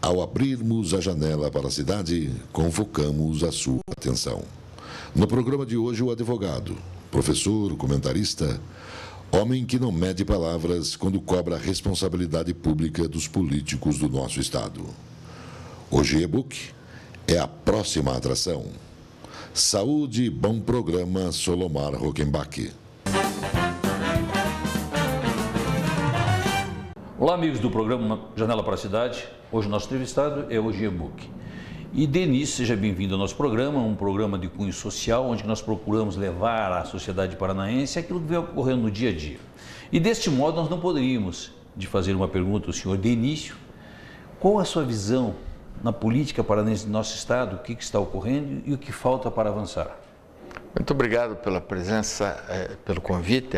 Ao abrirmos a janela para a cidade, convocamos a sua atenção. No programa de hoje, o advogado, professor, comentarista, homem que não mede palavras quando cobra a responsabilidade pública dos políticos do nosso Estado. O G-Book é a próxima atração. Saúde e bom programa, Solomar Rockenbach. Olá, amigos do programa Janela para a Cidade. Hoje o nosso entrevistado é o G-Book. E Denis, seja bem-vindo ao nosso programa, um programa de cunho social, onde nós procuramos levar à sociedade paranaense aquilo que vem ocorrendo no dia a dia. E deste modo nós não poderíamos de fazer uma pergunta ao senhor Denício. Qual a sua visão na política paranaense do nosso Estado, o que está ocorrendo e o que falta para avançar? Muito obrigado pela presença, pelo convite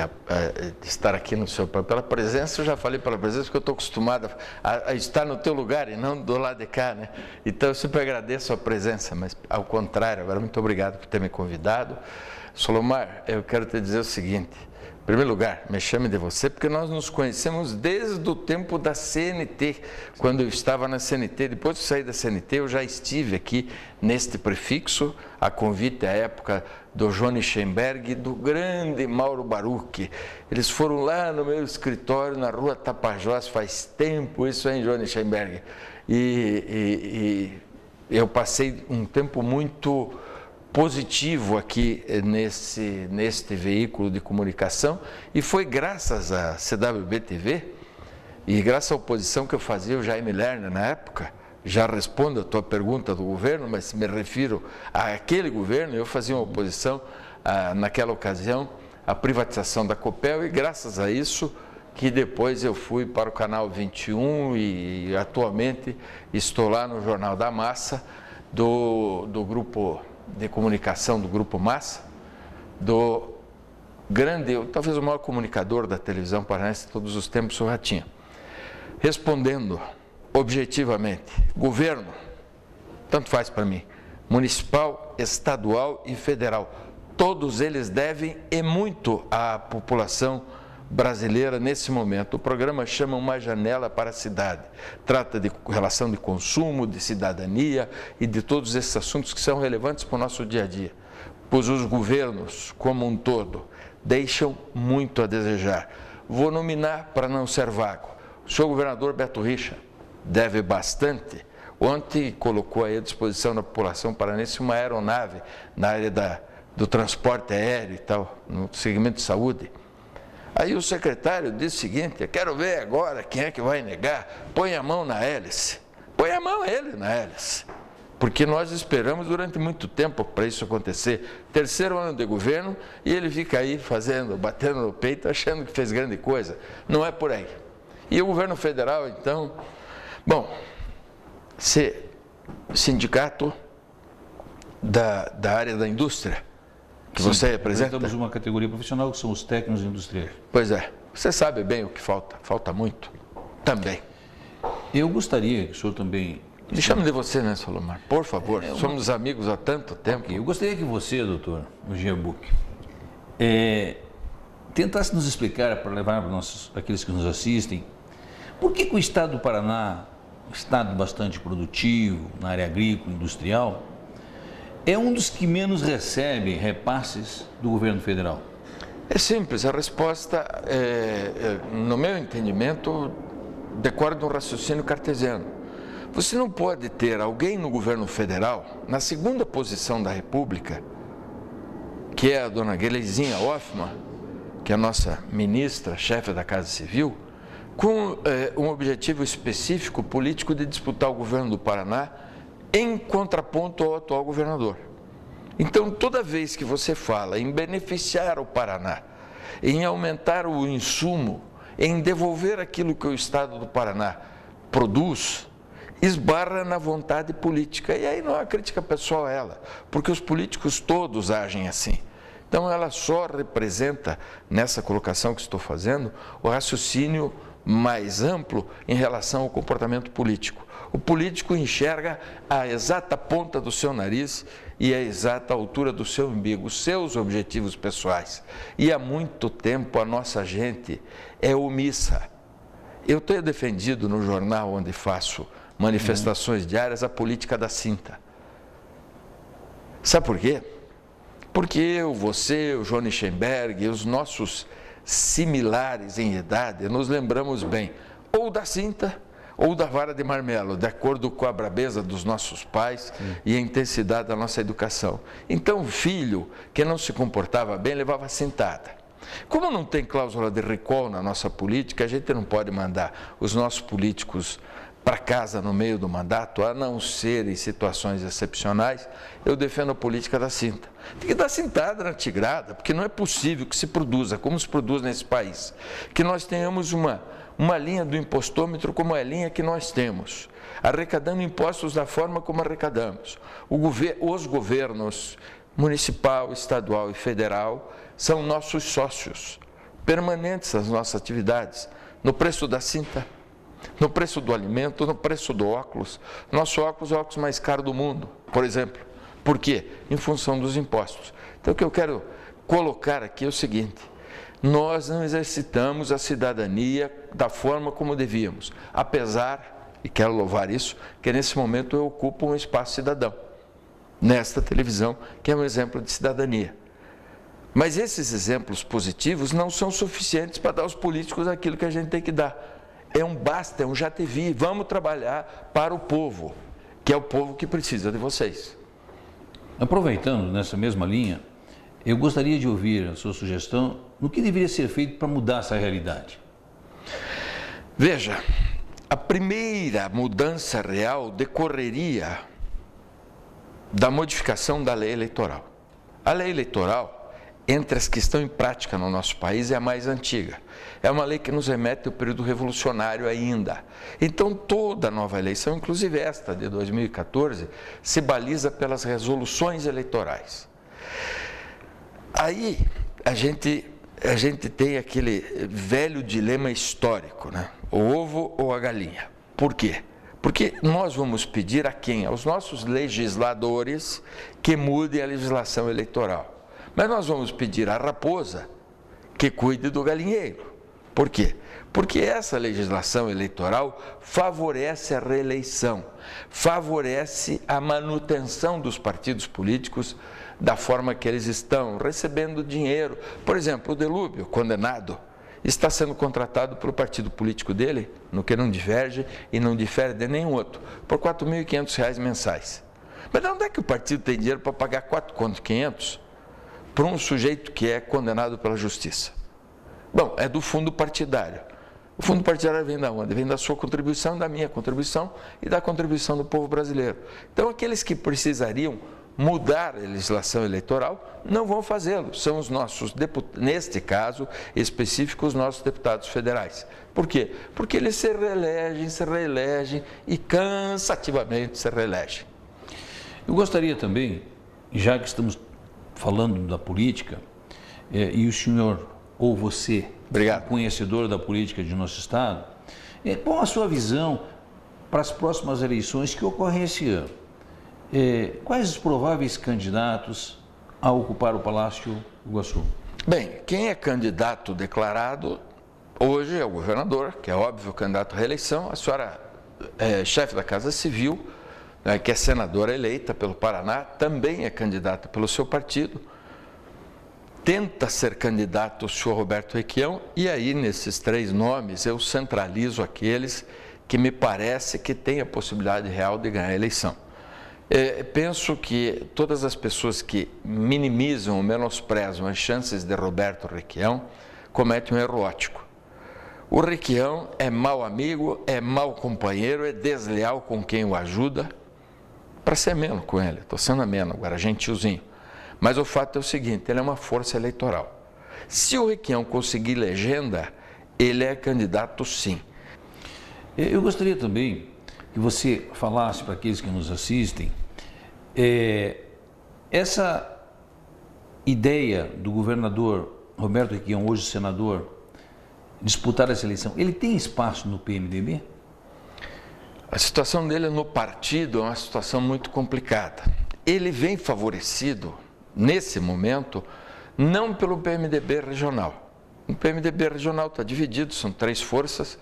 de estar aqui no seu programa. Pela presença, eu já falei pela presença, porque eu estou acostumado a estar no teu lugar e não do lado de cá, né? Então, eu sempre agradeço a presença, mas ao contrário, agora muito obrigado por ter me convidado. Solomar, eu quero te dizer o seguinte, em primeiro lugar, me chame de você, porque nós nos conhecemos desde o tempo da CNT, quando eu estava na CNT. Depois de sair da CNT, eu já estive aqui neste prefixo, a convite à época do Johnny Schemberg e do grande Mauro Baruch. Eles foram lá no meu escritório, na rua Tapajós, faz tempo isso, hein, Johnny Schemberg? E eu passei um tempo muito positivo aqui neste veículo de comunicação, e foi graças à CWB-TV e graças à oposição que eu fazia, o Jaime Lerner na época. Já respondo a tua pergunta do governo, mas me refiro àquele governo. Eu fazia uma oposição naquela ocasião à privatização da Copel, e graças a isso que depois eu fui para o Canal 21 e atualmente estou lá no Jornal da Massa, do grupo de comunicação do Grupo Massa, do grande, talvez o maior comunicador da televisão paranaense de todos os tempos, o Ratinho. Respondendo objetivamente, governo, tanto faz para mim, municipal, estadual e federal, todos eles devem e muito à população brasileira nesse momento. O programa chama Uma Janela para a Cidade. Trata de relação de consumo, de cidadania e de todos esses assuntos que são relevantes para o nosso dia a dia. Pois os governos, como um todo, deixam muito a desejar. Vou nominar para não ser vago. O senhor governador Beto Richa deve bastante. Ontem colocou aí à disposição da população paranaense uma aeronave na área do transporte aéreo e tal, no segmento de saúde. Aí o secretário disse o seguinte: eu quero ver agora quem é que vai negar, põe a mão na hélice. Põe a mão ele na hélice. Porque nós esperamos durante muito tempo para isso acontecer. Terceiro ano de governo e ele fica aí batendo no peito, achando que fez grande coisa. Não é por aí. E o governo federal, então, bom, sindicato da área da indústria, que você representa. Nós temos uma categoria profissional que são os técnicos industriais. Pois é, você sabe bem o que falta muito também. Eu gostaria que o senhor também... Me chame de você, né, Solomar? Por favor, somos amigos há tanto tempo. Okay. Eu gostaria que você, doutor, o G-Book, tentasse nos explicar, para levar para aqueles que nos assistem, por que o Estado do Paraná, um Estado bastante produtivo na área agrícola, industrial, é um dos que menos recebe repasses do governo federal? É simples, a resposta, no meu entendimento, decorre de um raciocínio cartesiano. Você não pode ter alguém no governo federal, na segunda posição da República, que é a dona Geleizinha Hoffmann, que é a nossa ministra, chefe da Casa Civil, com um objetivo específico político de disputar o governo do Paraná em contraponto ao atual governador. Então, toda vez que você fala em beneficiar o Paraná, em aumentar o insumo, em devolver aquilo que o Estado do Paraná produz, esbarra na vontade política. E aí não é uma crítica pessoal a ela, porque os políticos todos agem assim. Então, ela só representa, nessa colocação que estou fazendo, o raciocínio mais amplo em relação ao comportamento político. O político enxerga a exata ponta do seu nariz e a exata altura do seu umbigo, os seus objetivos pessoais. E há muito tempo a nossa gente é omissa. eu tenho defendido no jornal onde faço manifestações diárias a política da cinta. Sabe por quê? Porque eu, você, o Johnny Schemberg, os nossos similares em idade, nos lembramos bem ou da cinta ou da vara de marmelo, de acordo com a brabeza dos nossos pais e a intensidade da nossa educação. Então, o filho que não se comportava bem levava a cintada. Como não tem cláusula de recall na nossa política, a gente não pode mandar os nossos políticos para casa no meio do mandato, a não ser em situações excepcionais. Eu defendo a política da cinta. Tem que dar cintada na tigrada, porque não é possível que se produza, como se produz nesse país, que nós tenhamos uma linha do impostômetro como é a linha que nós temos, arrecadando impostos da forma como arrecadamos. Os governos municipal, estadual e federal são nossos sócios permanentes das nossas atividades, no preço da cinta, no preço do alimento, no preço do óculos. Nosso óculos é o óculos mais caro do mundo, por exemplo. Por quê? Em função dos impostos. Então, o que eu quero colocar aqui é o seguinte: nós não exercitamos a cidadania da forma como devíamos, apesar, e quero louvar isso, que nesse momento eu ocupo um espaço cidadão, nesta televisão, que é um exemplo de cidadania. Mas esses exemplos positivos não são suficientes para dar aos políticos aquilo que a gente tem que dar. É um basta, é um já te vi, vamos trabalhar para o povo, que é o povo que precisa de vocês. Aproveitando nessa mesma linha, eu gostaria de ouvir a sua sugestão no que deveria ser feito para mudar essa realidade. Veja, a primeira mudança real decorreria da modificação da lei eleitoral. A lei eleitoral, entre as que estão em prática no nosso país, é a mais antiga. É uma lei que nos remete ao período revolucionário ainda. Então, toda nova eleição, inclusive esta de 2014, se baliza pelas resoluções eleitorais. Aí, a gente tem aquele velho dilema histórico, né? O ovo ou a galinha. Por quê? Porque nós vamos pedir a quem? Aos nossos legisladores que mudem a legislação eleitoral. Mas nós vamos pedir à raposa que cuide do galinheiro. Por quê? Porque essa legislação eleitoral favorece a reeleição, favorece a manutenção dos partidos políticos da forma que eles estão, recebendo dinheiro. Por exemplo, o Delúbio, condenado, está sendo contratado pelo partido político dele, no que não diverge e não difere de nenhum outro, por R$ 4.500 mensais. Mas de onde é que o partido tem dinheiro para pagar R$ 4.500 para um sujeito que é condenado pela justiça? Bom, é do fundo partidário. O fundo partidário vem da onde? Vem da sua contribuição, da minha contribuição e da contribuição do povo brasileiro. Então, aqueles que precisariam mudar a legislação eleitoral não vão fazê-lo. São os nossos deputados, neste caso específico, os nossos deputados federais. Por quê? Porque eles se reelegem e cansativamente se reelegem. Eu gostaria também, já que estamos falando da política, e o senhor ou você, obrigado, conhecedor da política de nosso Estado, qual a sua visão para as próximas eleições que ocorrem esse ano? Quais os prováveis candidatos a ocupar o Palácio Iguaçu? Bem, quem é candidato declarado hoje é o governador, que é óbvio candidato à reeleição. A senhora é chefe da Casa Civil, que é senadora eleita pelo Paraná, também é candidata pelo seu partido. Tenta ser candidato o senhor Roberto Requião, e aí nesses três nomes eu centralizo aqueles que me parece que têm a possibilidade real de ganhar a eleição. Penso que todas as pessoas que minimizam ou menosprezam as chances de Roberto Requião cometem um erro ótico. O Requião é mau amigo, é mau companheiro, é desleal com quem o ajuda. Para ser ameno com ele, estou sendo ameno agora, gentilzinho. Mas o fato é o seguinte, ele é uma força eleitoral. Se o Requião conseguir legenda, ele é candidato sim. Eu gostaria também que você falasse para aqueles que nos assistem, essa ideia do governador Roberto Requião, hoje senador, disputar essa eleição, ele tem espaço no PMDB? A situação dele no partido é uma situação muito complicada. Ele vem favorecido, nesse momento, não pelo PMDB regional. O PMDB regional está dividido, são três forças,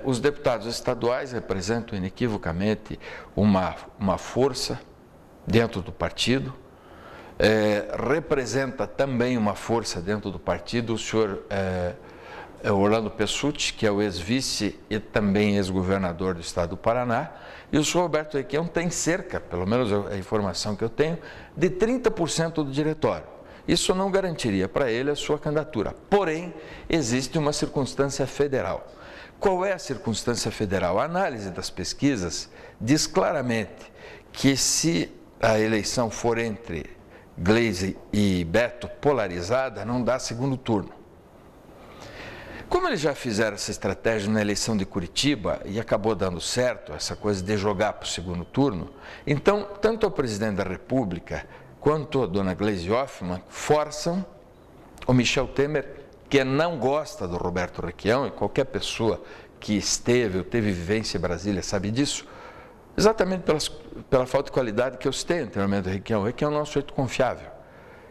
Os deputados estaduais representam inequivocamente uma força dentro do partido, representa também uma força dentro do partido o senhor Orlando Pessutti, que é o ex-vice e também ex-governador do estado do Paraná, e o senhor Roberto Requião tem cerca, pelo menos a informação que eu tenho, de 30% do diretório. Isso não garantiria para ele a sua candidatura. Porém, existe uma circunstância federal. Qual é a circunstância federal? A análise das pesquisas diz claramente que se a eleição for entre Gleisi e Beto polarizada, não dá segundo turno. Como eles já fizeram essa estratégia na eleição de Curitiba e acabou dando certo, essa coisa de jogar para o segundo turno, então, tanto o presidente da República quanto a dona Gleisi Hoffmann forçam o Michel Temer, que não gosta do Roberto Requião, e qualquer pessoa que esteve ou teve vivência em Brasília sabe disso, exatamente pela falta de qualidade que eu citei anteriormente do Requião. O Requião não é um sujeito confiável.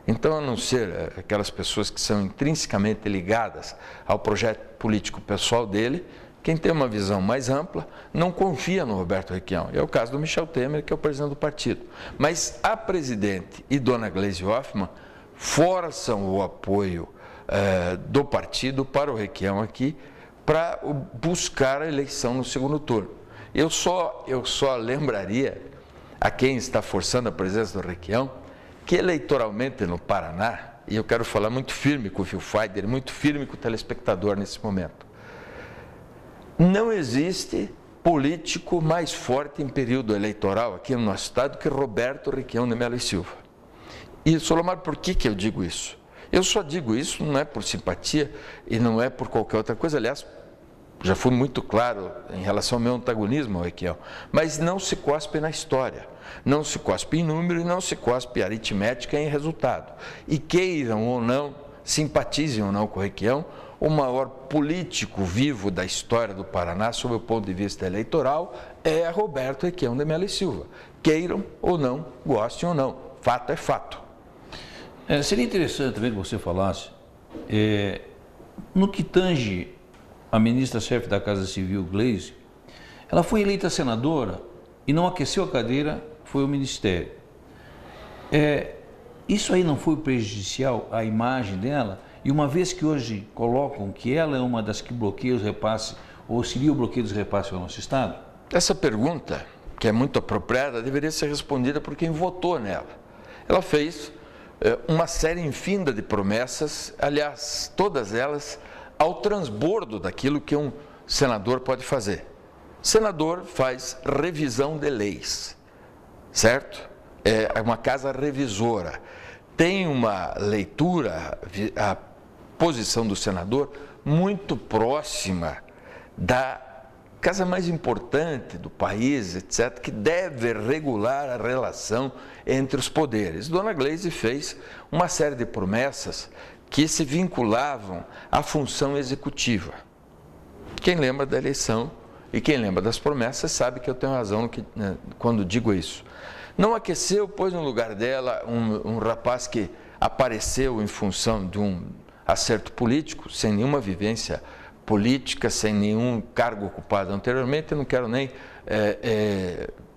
Então, a não ser aquelas pessoas que são intrinsecamente ligadas ao projeto político pessoal dele, quem tem uma visão mais ampla não confia no Roberto Requião. É o caso do Michel Temer, que é o presidente do partido. Mas a presidente e dona Gleisi Hoffmann forçam o apoio do partido para o Requião aqui, para buscar a eleição no segundo turno. Eu só lembraria a quem está forçando a presença do Requião que eleitoralmente no Paraná, e eu quero falar muito firme com o Phil Feider, muito firme com o telespectador nesse momento, não existe político mais forte em período eleitoral aqui no nosso estado que Roberto Requião de Mello e Silva. E, Solomar, por que eu digo isso? Eu só digo isso não é por simpatia e não é por qualquer outra coisa, aliás, já fui muito claro em relação ao meu antagonismo ao Requião, mas não se cospe na história, não se cospe em número e não se cospe aritmética em resultado. E queiram ou não, simpatizem ou não com o Requião, o maior político vivo da história do Paraná, sob o ponto de vista eleitoral, é Roberto Requião de Mello e Silva. Queiram ou não, gostem ou não, fato é fato. Seria interessante também que você falasse, no que tange a ministra-chefe da Casa Civil, Gleisi, ela foi eleita senadora e não aqueceu a cadeira, foi o ministério. Isso aí não foi prejudicial à imagem dela? E uma vez que hoje colocam que ela é uma das que bloqueia os repasses, ou seria o bloqueio dos repasses ao nosso Estado? Essa pergunta, que é muito apropriada, deveria ser respondida por quem votou nela. Ela fez uma série infinda de promessas, aliás, todas elas ao transbordo daquilo que um senador pode fazer. Senador faz revisão de leis, certo? É uma casa revisora. Tem uma leitura, a posição do senador, muito próxima da casa mais importante do país, etc., que deve regular a relação entre os poderes. Dona Gleisi fez uma série de promessas que se vinculavam à função executiva. Quem lembra da eleição e quem lembra das promessas sabe que eu tenho razão quando digo isso. Não aqueceu, pôs no lugar dela um rapaz que apareceu em função de um acerto político, sem nenhuma vivência política, sem nenhum cargo ocupado anteriormente. Eu não quero nem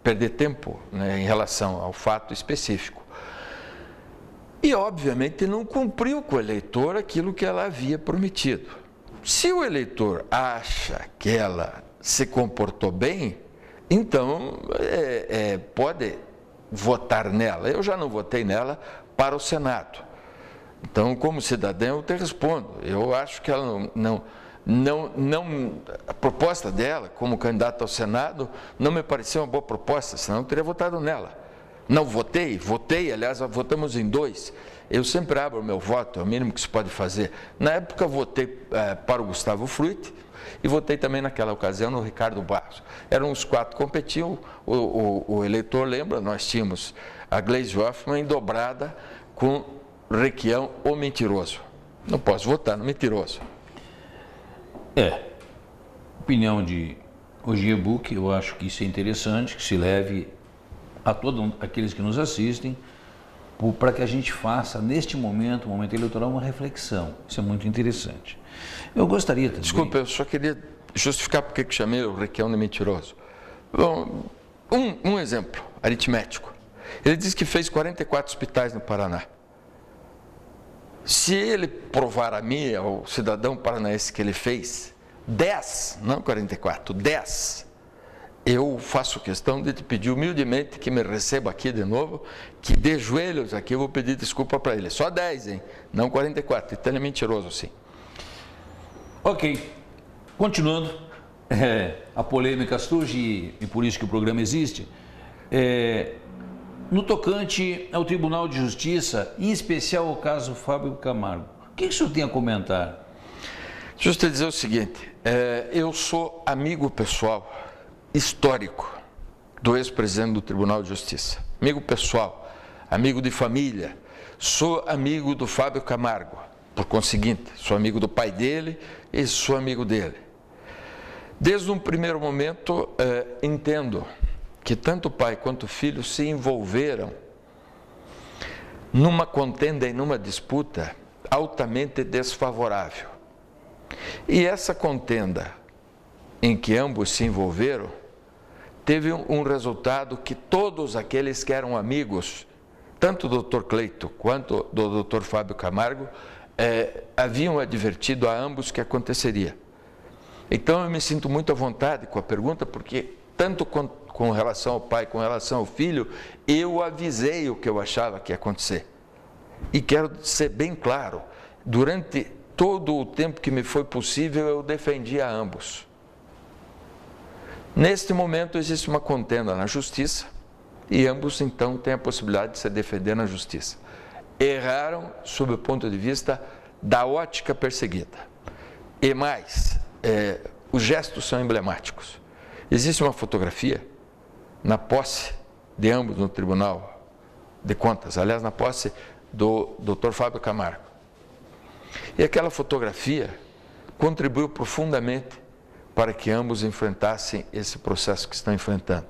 perder tempo, né, em relação ao fato específico. E, obviamente, não cumpriu com o eleitor aquilo que ela havia prometido. Se o eleitor acha que ela se comportou bem, então pode votar nela. Eu já não votei nela para o Senado. Então, como cidadão, eu te respondo. Eu acho que ela a proposta dela, como candidata ao Senado, não me pareceu uma boa proposta, senão eu teria votado nela. Não votei, aliás, votamos em 2. Eu sempre abro o meu voto, é o mínimo que se pode fazer. Na época, votei para o Gustavo Fruit e votei também naquela ocasião no Ricardo Barros. Eram os 4 que competiam, o eleitor lembra, nós tínhamos a Gleisi Hoffmann dobrada com Requião, o mentiroso. Não posso votar no mentiroso. Opinião de Ogier-Buck, eu acho que isso é interessante, que se leve a todos aqueles que nos assistem, para que a gente faça, neste momento, momento eleitoral, uma reflexão. Isso é muito interessante. Eu gostaria também... Desculpa, eu só queria justificar porque que chamei o Requião de mentiroso. Bom, um exemplo aritmético. Ele diz que fez 44 hospitais no Paraná. Se ele provar a mim, ao cidadão paranaense, que ele fez 10, não 44, 10, eu faço questão de te pedir humildemente que me receba aqui de novo, que de joelhos aqui eu vou pedir desculpa para ele. Só 10, hein? Não 44. Então ele é mentiroso, sim. Ok. Continuando, a polêmica surge e por isso que o programa existe. No tocante ao Tribunal de Justiça, em especial ao caso Fábio Camargo, o que o senhor tem a comentar? Deixa eu te dizer o seguinte, eu sou amigo pessoal, histórico, do ex-presidente do Tribunal de Justiça. Amigo pessoal, amigo de família, sou amigo do Fábio Camargo, por conseguinte, sou amigo do pai dele e sou amigo dele. Desde um primeiro momento, entendo que tanto o pai quanto o filho se envolveram numa contenda e numa disputa altamente desfavorável. E essa contenda em que ambos se envolveram teve um resultado que todos aqueles que eram amigos, tanto do Dr. Cleito quanto do Dr. Fábio Camargo, haviam advertido a ambos que aconteceria. Então eu me sinto muito à vontade com a pergunta, porque tanto com relação ao pai, com relação ao filho, eu avisei o que eu achava que ia acontecer. E quero ser bem claro, durante todo o tempo que me foi possível, eu defendi a ambos. Neste momento existe uma contenda na justiça e ambos então têm a possibilidade de se defender na justiça. Erraram sob o ponto de vista da ótica perseguida. E mais, os gestos são emblemáticos. Existe uma fotografia na posse de ambos no Tribunal de Contas, aliás, na posse do Dr. Fábio Camargo. E aquela fotografia contribuiu profundamente para que ambos enfrentassem esse processo que estão enfrentando.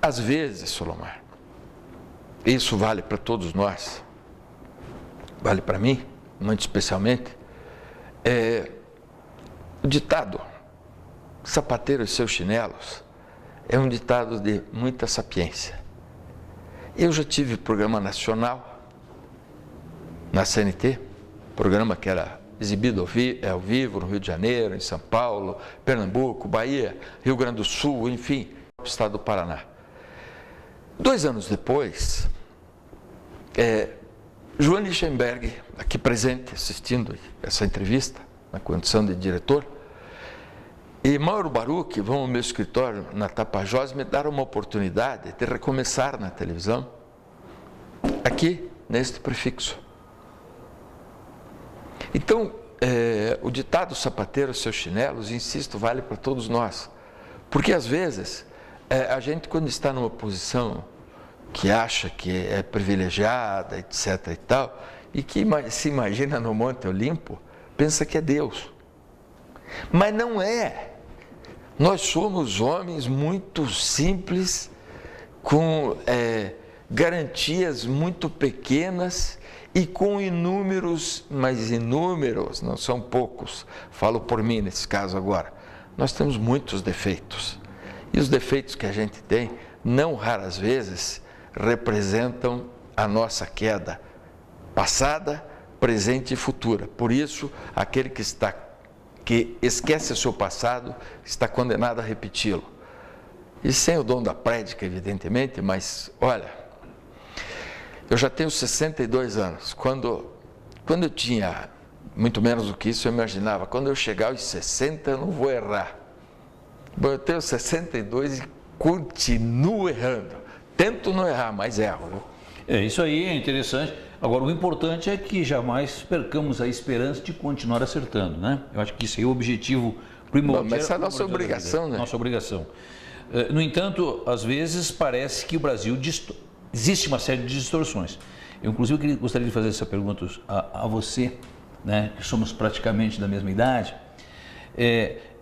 Às vezes, Solomar, isso vale para todos nós, vale para mim, muito especialmente, o ditado, sapateiro e seus chinelos, é um ditado de muita sapiência. Eu já tive programa nacional na CNT, programa que era exibido ao vivo no Rio de Janeiro, em São Paulo, Pernambuco, Bahia, Rio Grande do Sul, enfim, no estado do Paraná. 2 anos depois, João Lichtenberg, aqui presente, assistindo essa entrevista, na condição de diretor, e Mauro Baruch vão ao meu escritório na Tapajós me dar uma oportunidade de recomeçar na televisão, aqui, neste prefixo. Então, o ditado sapateiro, seus chinelos, insisto, vale para todos nós. Porque, às vezes, a gente, quando está numa posição que acha que é privilegiada, etc. e tal, e que se imagina no Monte Olimpo, pensa que é Deus. Mas não é. Nós somos homens muito simples, com garantias muito pequenas e com inúmeros, mas inúmeros, não são poucos, falo por mim nesse caso agora, nós temos muitos defeitos. E os defeitos que a gente tem, não raras vezes, representam a nossa queda passada, presente e futura. Por isso, aquele que esquece o seu passado, está condenado a repeti-lo. E sem o dom da prédica, evidentemente, mas, olha, eu já tenho 62 anos. Quando eu tinha muito menos do que isso, eu imaginava, quando eu chegar aos 60, eu não vou errar. Bom, eu tenho 62 e continuo errando. Tento não errar, mas erro. Isso aí é interessante. Agora, o importante é que jamais percamos a esperança de continuar acertando, né? Eu acho que isso aí é o objetivo primordial. Mas essa é a nossa obrigação, né? Nossa obrigação. No entanto, às vezes parece que o Brasil existe uma série de distorções. Eu, inclusive, gostaria de fazer essa pergunta a você, né? Que somos praticamente da mesma idade.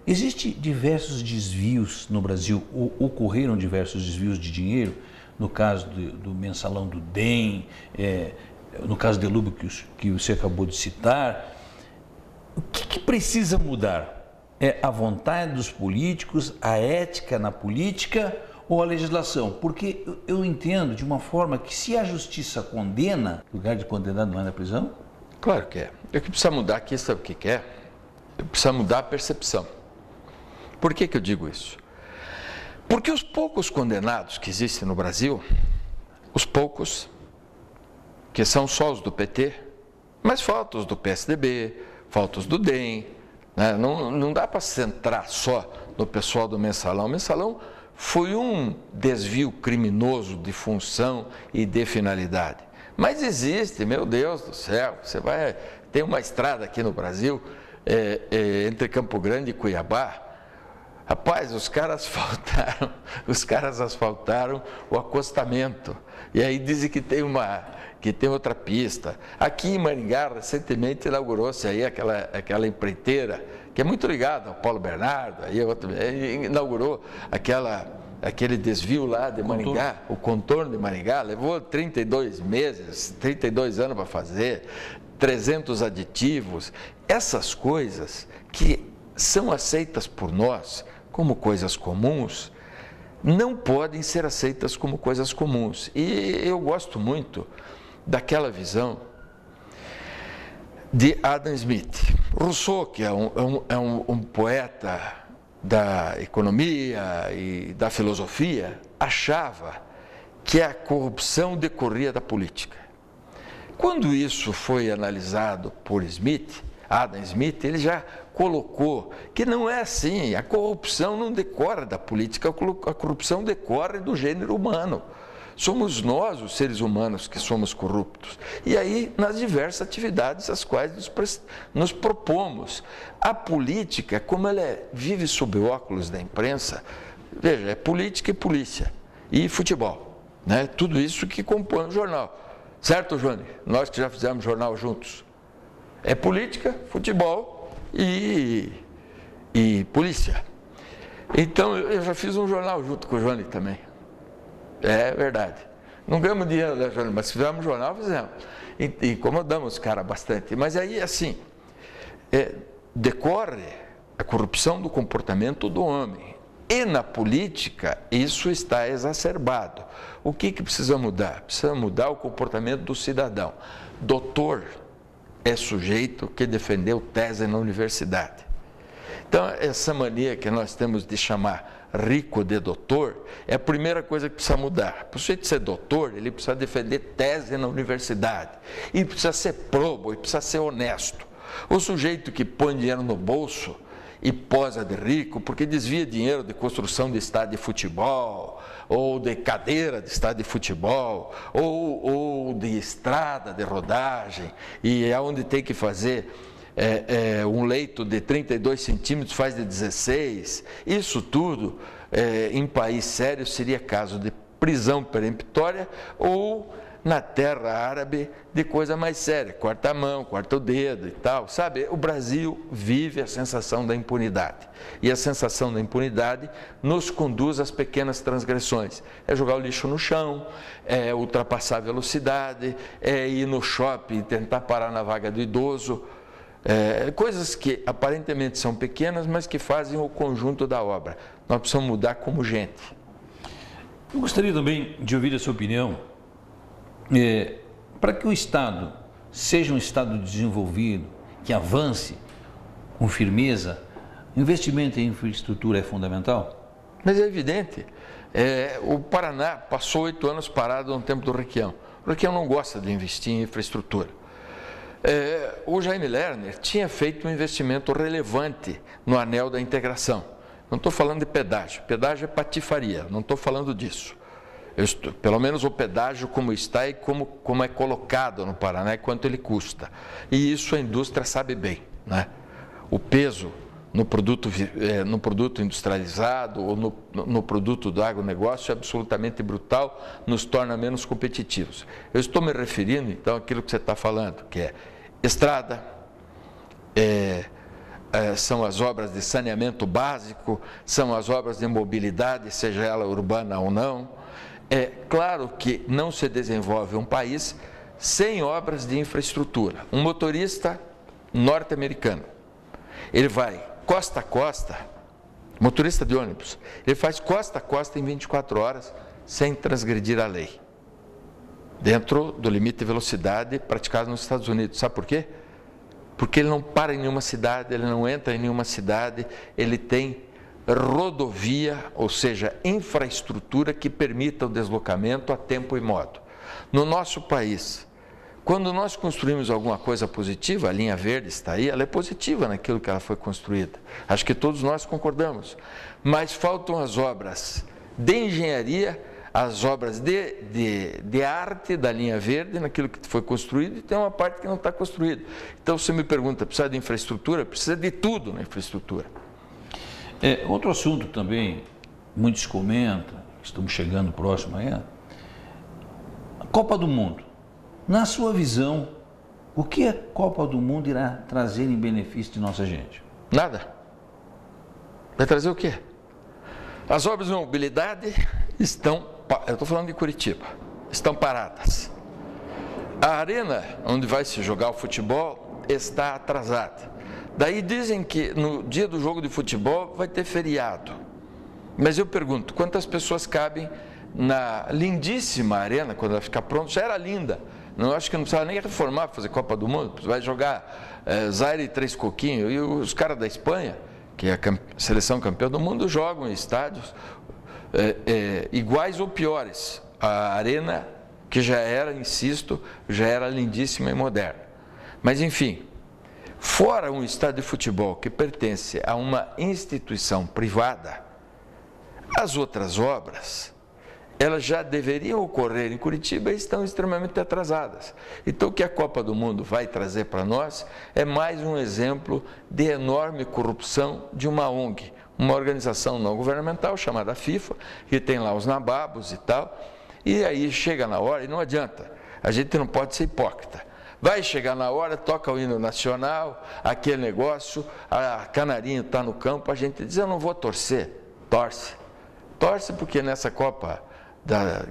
Existem diversos desvios no Brasil, ocorreram diversos desvios de dinheiro, no caso do mensalão do DEM, no caso de Delúbio que você acabou de citar. O que precisa mudar É a vontade dos políticos, a ética na política ou a legislação? Porque eu entendo de uma forma que se a justiça condena, o lugar de condenado não é na prisão? Claro que é. O que precisa mudar aqui, sabe o que é? Precisa mudar a percepção. Por que eu digo isso? Porque os poucos condenados que existem no Brasil, os poucos, que são só os do PT, mas faltam os do PSDB, faltam os do DEM, né? Não dá para centrar só no pessoal do Mensalão. O Mensalão foi um desvio criminoso de função e de finalidade. Mas existe, meu Deus do céu, tem uma estrada aqui no Brasil, entre Campo Grande e Cuiabá. Rapaz, os caras asfaltaram o acostamento. E aí dizem que tem outra pista. Aqui em Maringá, recentemente inaugurou-se aí aquela empreiteira, que é muito ligada ao Paulo Bernardo, aí inaugurou aquele desvio lá de Maringá, o contorno de Maringá, levou 32 meses, 32 anos para fazer, 300 aditivos. Essas coisas que são aceitas por nós como coisas comuns, não podem ser aceitas como coisas comuns. E eu gosto muito daquela visão de Adam Smith. Rousseau, que é um poeta da economia e da filosofia, achava que a corrupção decorria da política. Quando isso foi analisado por Adam Smith, ele já colocou que não é assim, a corrupção não decorre da política, a corrupção decorre do gênero humano. Somos nós, os seres humanos, que somos corruptos. E aí, nas diversas atividades às quais nos propomos. A política, como ela vive sob óculos da imprensa, veja, é política e polícia, e futebol, né? Tudo isso que compõe o jornal. Certo, Joane? Nós que já fizemos jornal juntos. É política, futebol e polícia. Então, eu já fiz um jornal junto com o Joane também. É verdade. Não ganhamos dinheiro, né, Joane? Mas fizemos um jornal, fizemos. E incomodamos os caras bastante. Mas aí, assim, decorre a corrupção do comportamento do homem. E na política, isso está exacerbado. O que precisa mudar? Precisa mudar o comportamento do cidadão. Doutor é sujeito que defendeu tese na universidade. Então, essa mania que nós temos de chamar rico de doutor é a primeira coisa que precisa mudar. Para o sujeito ser doutor, ele precisa defender tese na universidade. E precisa ser probo, e precisa ser honesto. O sujeito que põe dinheiro no bolso e posa de rico porque desvia dinheiro de construção de estádio de futebol, ou de cadeira de estádio de futebol, ou de estrada de rodagem, e é onde tem que fazer um leito de 32 centímetros, faz de 16. Isso tudo, em país sério, seria caso de prisão peremptória ou, na terra árabe, de coisa mais séria, corta a mão, corta o dedo e tal, sabe? O Brasil vive a sensação da impunidade. E a sensação da impunidade nos conduz às pequenas transgressões. É jogar o lixo no chão, é ultrapassar a velocidade, é ir no shopping e tentar parar na vaga do idoso. Coisas que aparentemente são pequenas, mas que fazem o conjunto da obra. Nós precisamos mudar como gente. Eu gostaria também de ouvir a sua opinião. Para que o Estado seja um Estado desenvolvido, que avance com firmeza, o investimento em infraestrutura é fundamental? Mas é evidente. O Paraná passou 8 anos parado no tempo do Requião. O Requião não gosta de investir em infraestrutura. O Jaime Lerner tinha feito um investimento relevante no anel da integração. Não estou falando de pedágio. Pedágio é patifaria, não estou falando disso. Pelo menos o pedágio como está e como é colocado no Paraná e quanto ele custa. E isso a indústria sabe bem, né? O peso no produto industrializado ou no produto do agronegócio é absolutamente brutal, nos torna menos competitivos. Eu estou me referindo, então, àquilo que você está falando, que é estrada, são as obras de saneamento básico, são as obras de mobilidade, seja ela urbana ou não. É claro que não se desenvolve um país sem obras de infraestrutura. Um motorista norte-americano, ele vai costa a costa, motorista de ônibus, ele faz costa a costa em 24 horas sem transgredir a lei, dentro do limite de velocidade praticado nos Estados Unidos. Sabe por quê? Porque ele não para em nenhuma cidade, ele não entra em nenhuma cidade, ele tem rodovia, ou seja, infraestrutura que permita o deslocamento a tempo e modo. No nosso país, quando nós construímos alguma coisa positiva, a linha verde está aí, ela é positiva naquilo que ela foi construída. Acho que todos nós concordamos. Mas faltam as obras de engenharia, as obras de arte da linha verde, naquilo que foi construído, e tem uma parte que não está construída. Então, você me pergunta, precisa de infraestrutura? Precisa de tudo na infraestrutura. Outro assunto também, muitos comentam, estamos chegando próximo aí, a Copa do Mundo. Na sua visão, o que a Copa do Mundo irá trazer em benefício de nossa gente? Nada. Vai trazer o quê? As obras de mobilidade estão, eu estou falando de Curitiba, estão paradas. A arena onde vai se jogar o futebol está atrasada. Daí dizem que no dia do jogo de futebol vai ter feriado. Mas eu pergunto, quantas pessoas cabem na lindíssima arena quando ela ficar pronta? Já era linda. Não, acho que não precisava nem reformar para fazer Copa do Mundo. Vai jogar Zaire e Três Coquinhos. E os caras da Espanha, que é a seleção campeã do mundo, jogam em estádios iguais ou piores. A arena, que já era, insisto, já era lindíssima e moderna. Mas, enfim, fora um estádio de futebol que pertence a uma instituição privada, as outras obras, elas já deveriam ocorrer em Curitiba e estão extremamente atrasadas. Então, o que a Copa do Mundo vai trazer para nós é mais um exemplo de enorme corrupção de uma ONG, uma organização não governamental chamada FIFA, que tem lá os nababos e tal, e aí chega na hora e não adianta, a gente não pode ser hipócrita. Vai chegar na hora, toca o hino nacional, aquele negócio, a canarinho está no campo, a gente diz, eu não vou torcer, torce. Torce porque nessa Copa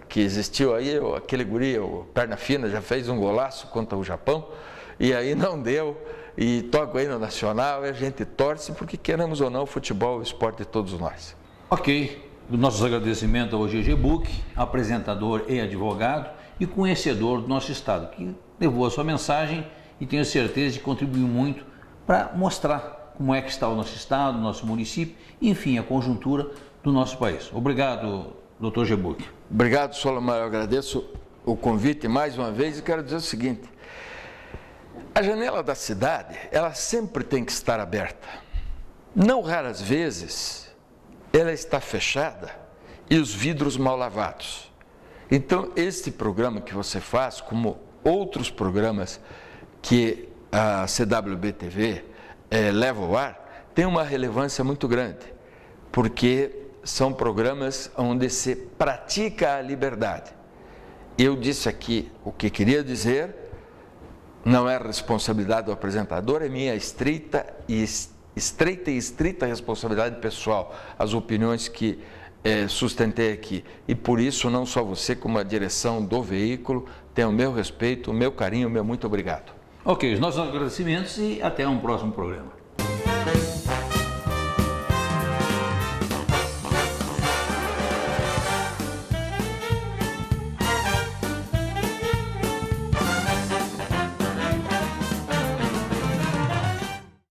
que existiu aí, aquele guri, o perna fina, já fez um golaço contra o Japão, e aí não deu, e toca o hino nacional, e a gente torce porque queremos ou não, o futebol é o esporte de todos nós. Ok, nossos agradecimentos ao GG Book, apresentador e advogado, e conhecedor do nosso estado, que levou a sua mensagem e tenho certeza de contribuir muito para mostrar como é que está o nosso estado, o nosso município, enfim, a conjuntura do nosso país. Obrigado, Dr. Gebuc. Obrigado, Solomar. Eu agradeço o convite mais uma vez e quero dizer o seguinte: a janela da cidade, ela sempre tem que estar aberta. Não raras vezes, ela está fechada e os vidros mal lavados. Então, este programa que você faz, como outros programas que a CWB-TV leva ao ar, tem uma relevância muito grande, porque são programas onde se pratica a liberdade. Eu disse aqui o que queria dizer, não é responsabilidade do apresentador, é minha estreita e estrita responsabilidade pessoal, as opiniões que sustentei aqui. E por isso, não só você, como a direção do veículo, tem o meu respeito, o meu carinho, o meu muito obrigado. Ok, os nossos agradecimentos e até um próximo programa.